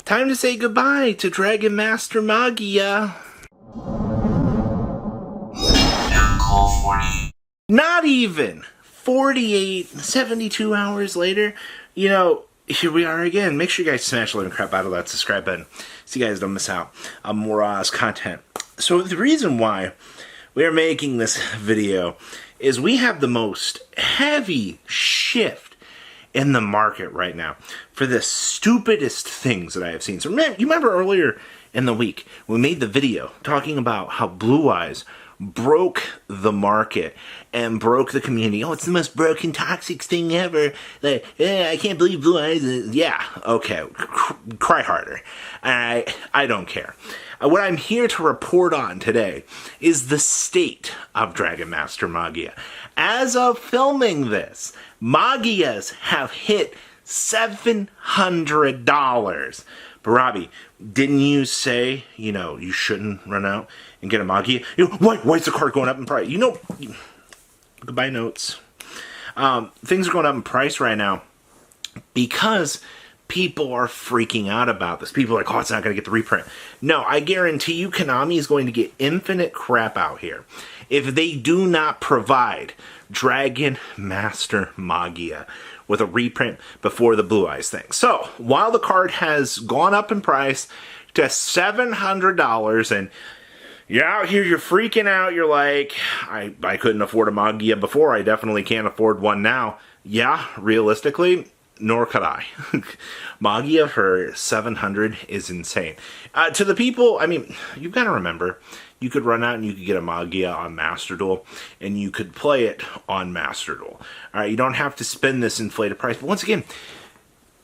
Time to say goodbye to Dragon Master Magia. Not even 48, 72 hours later, you know, here we are again. Make sure you guys smash the living crap out of that subscribe button so you guys don't miss out on more Oz content. So the reason why we are making this video is we have the most heavy shift in the market right now for the stupidest things that I have seen. So you remember earlier in the week we made the video talking about how Blue Eyes broke the market and broke the community. Oh, it's the most broken, toxic thing ever. Like, yeah, I can't believe Blue Eyes. Yeah, okay, cry harder. I don't care. What I'm here to report on today is the state of Dragon Master Magia. As of filming this, Magias have hit $700. But Robbie, didn't you say, you know, you shouldn't run out and get a Magia? You know, why's the card going up in price? You know, goodbye notes. Things are going up in price right now because people are freaking out about this. People are like, oh, it's not going to get the reprint. No, I guarantee you Konami is going to get infinite crap out here if they do not provide Dragon Master Magia with a reprint before the Blue Eyes thing. So, while the card has gone up in price to $700, and you're out here, you're freaking out, you're like, I couldn't afford a Magia before, I definitely can't afford one now. Yeah, realistically, nor could I. Magia for $700 is insane. To the people, I mean, you've got to remember, you could run out and you could get a Magia on Master Duel, and you could play it on Master Duel. Alright, you don't have to spend this inflated price. But once again,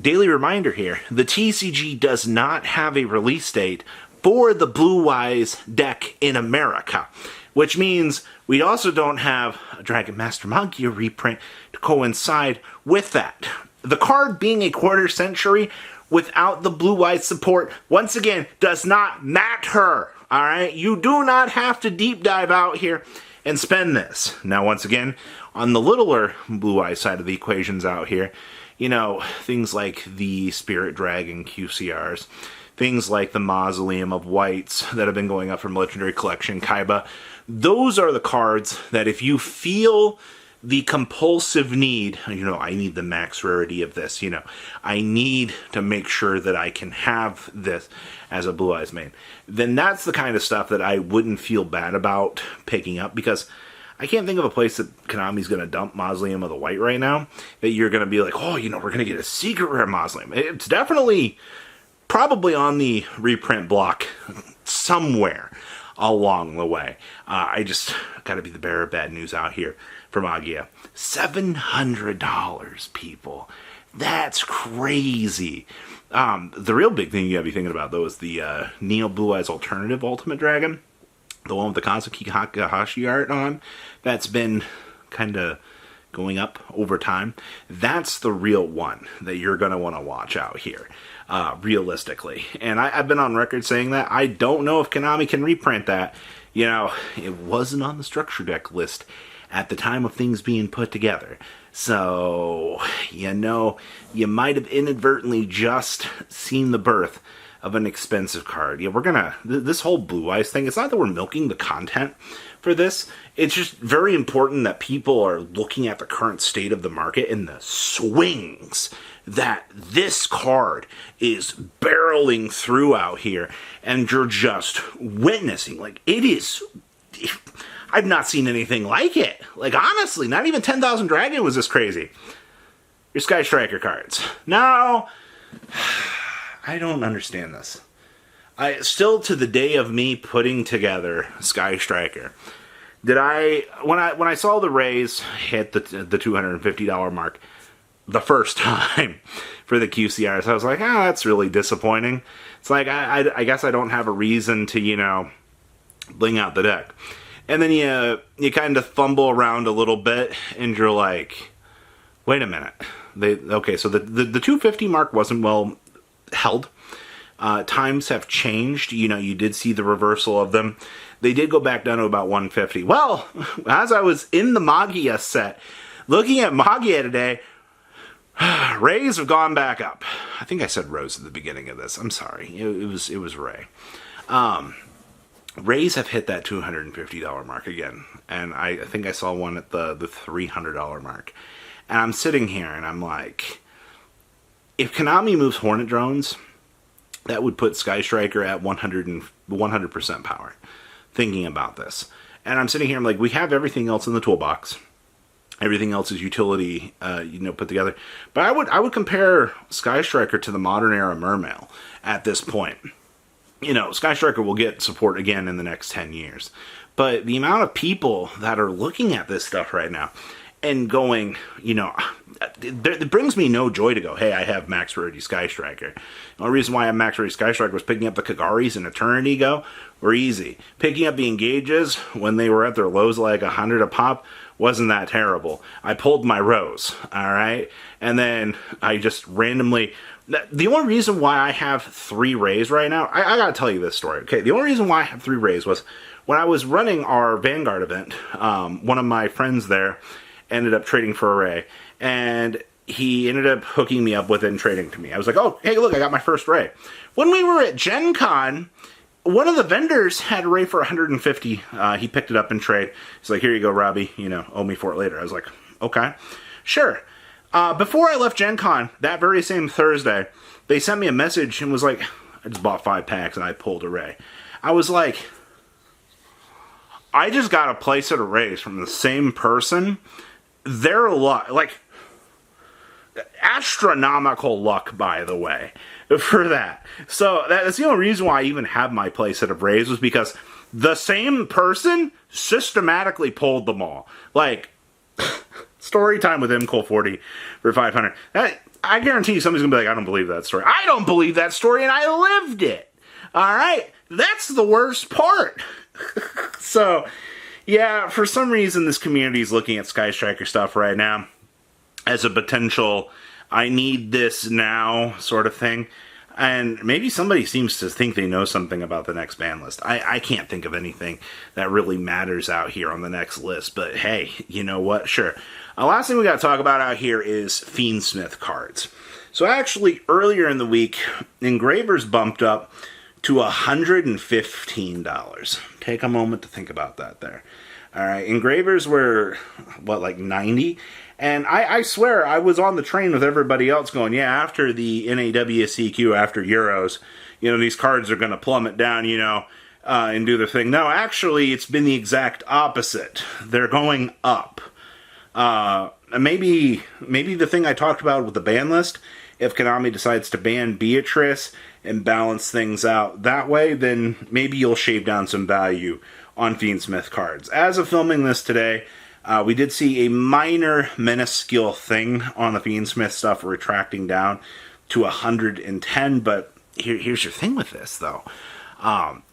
daily reminder here, the TCG does not have a release date for the Blue Eyes deck in America. Which means we also don't have a Dragon Master Magia reprint to coincide with that. The card being a quarter century without the Blue Eyes support, once again, does not matter. Alright? You do not have to deep dive out here and spend this. Now, once again, on the littler Blue Eyes side of the equations out here, you know, things like the Spirit Dragon QCRs, things like the Mausoleum of Whites that have been going up from Legendary Collection, Kaiba, those are the cards that if you feel the compulsive need, you know, I need the max rarity of this, you know, I need to make sure that I can have this as a Blue Eyes main, then that's the kind of stuff that I wouldn't feel bad about picking up, because I can't think of a place that Konami's going to dump Mausoleum of the White right now that you're going to be like, oh, you know, we're going to get a secret rare Mausoleum. It's definitely probably on the reprint block somewhere along the way. I just got to be the bearer of bad news out here for Magia. $700, people. That's crazy. The real big thing you got to be thinking about, though, is the Neo Blue Eyes Alternative Ultimate Dragon. The one with the Kazuki Takahashi art on. That's been kind of going up over time. That's the real one that you're going to want to watch out here. Realistically. And I've been on record saying that. I don't know if Konami can reprint that. You know, it wasn't on the structure deck list at the time of things being put together. So, you know, you might have inadvertently just seen the birth of an expensive card. Yeah, we're gonna, this whole Blue Eyes thing, it's not that we're milking the content for this, it's just very important that people are looking at the current state of the market and the swings that this card is barreling through out here, and you're just witnessing, like, it is, I've not seen anything like it. Like, honestly, not even 10,000 Dragon was this crazy. Your Sky Striker cards. Now, I don't understand this. I still, to the day of me putting together Sky Striker, did I, when I saw the raise hit the $250 mark the first time for the QCRs, I was like, ah, that's really disappointing. It's like, I guess I don't have a reason to, you know, bling out the deck. And then you kind of fumble around a little bit, and you're like, wait a minute. Okay, so the 250 mark wasn't well held. Times have changed. You know, you did see the reversal of them. They did go back down to about 150. Well, as I was in the Magia set, looking at Magia today, Rays have gone back up. I think I said Rose at the beginning of this. I'm sorry. It was Ray. Rays have hit that $250 mark again. And I think I saw one at the $300 mark. And I'm sitting here and I'm like, if Konami moves Hornet drones, that would put Sky Striker at 100% power. Thinking about this. And I'm sitting here, I'm like, we have everything else in the toolbox. Everything else is utility, put together. But I would compare Sky Striker to the modern era Mermail at this point. Sky Striker will get support again in the next 10 years. But the amount of people that are looking at this stuff right now and going, it brings me no joy to go, hey, I have max rarity Sky Striker. The only reason why I have max rarity Sky Striker was picking up the Kagaris and Eternity Go were easy. Picking up the Engages when they were at their lows like 100 a pop wasn't that terrible. I pulled my Rose, alright? And then I just randomly... The only reason why I have 3 Rays right now... I gotta tell you this story, okay? The only reason why I have 3 Rays was when I was running our Vanguard event, one of my friends there ended up trading for a Ray, and he ended up hooking me up with it and trading to me. I was like, oh, hey, look, I got my first Ray. When we were at Gen Con, one of the vendors had a Ray for 150. He picked it up in trade. He's like, here you go, Robbie. Owe me for it later. I was like, okay, sure. Before I left Gen Con, that very same Thursday, they sent me a message and was like, I just bought 5 packs and I pulled a Ray. I was like, I just got a playset of Rays from the same person. They're a lot, like, astronomical luck, by the way, for that. So that's the only reason why I even have my playset of Rays was because the same person systematically pulled them all. Like, story time with MCOL40 for 500. I guarantee you somebody's going to be like, I don't believe that story. I don't believe that story, and I lived it. All right? That's the worst part. So, yeah, for some reason this community is looking at Sky Striker stuff right now as a potential, I need this now sort of thing. And maybe somebody seems to think they know something about the next ban list. I can't think of anything that really matters out here on the next list. But hey, you know what? Sure. Last thing we got to talk about out here is Fiendsmith cards. So actually, earlier in the week, Engravers bumped up to $115. Take a moment to think about that there. All right, Engravers were, like 90? And I swear, I was on the train with everybody else going, yeah, after the NAWCQ, after Euros, these cards are going to plummet down, and do their thing. No, actually, it's been the exact opposite. They're going up. Maybe the thing I talked about with the ban list, if Konami decides to ban Beatrice and balance things out that way, then maybe you'll shave down some value on Fiendsmith cards. As of filming this today, we did see a minor minuscule thing on the Fiendsmith stuff retracting down to 110, but here's your thing with this, though.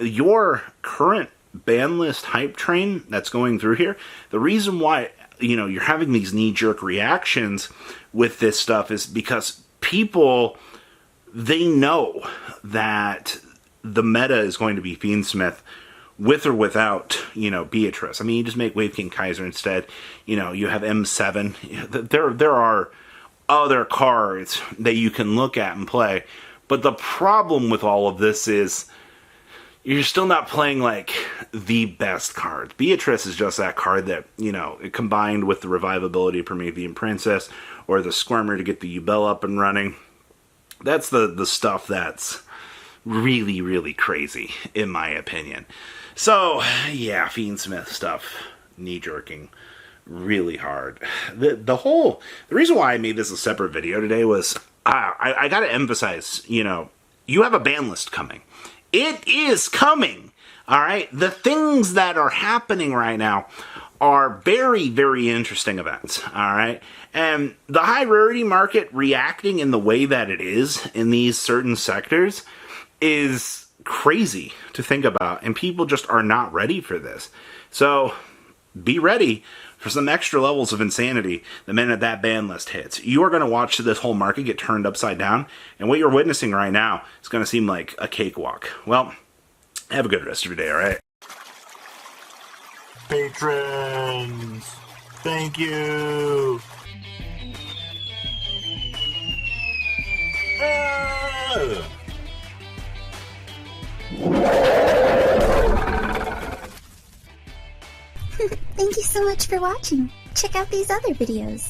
Your current ban list hype train that's going through here, the reason why you're having these knee-jerk reactions with this stuff is because people, they know that the meta is going to be Fiendsmith with or without, Beatrice. I mean, you just make Wave King Kaiser instead. You have M7. There are other cards that you can look at and play. But the problem with all of this is you're still not playing, like, the best cards. Beatrice is just that card that, combined with the revivability of Promethean Princess or the Squirmer to get the Yubel up and running. That's the stuff that's really, really crazy, in my opinion. So, yeah, Fiendsmith stuff, knee-jerking really hard. The reason why I made this a separate video today was, I gotta emphasize, you have a ban list coming. It is coming, alright? The things that are happening right now are very, very interesting events, alright? And the high rarity market reacting in the way that it is in these certain sectors is crazy to think about, and people just are not ready for this. So, be ready for some extra levels of insanity the minute that ban list hits. You are going to watch this whole market get turned upside down, and what you're witnessing right now is going to seem like a cakewalk. Well, have a good rest of your day, alright? Patrons, thank you! Thank you so much for watching. Check out these other videos.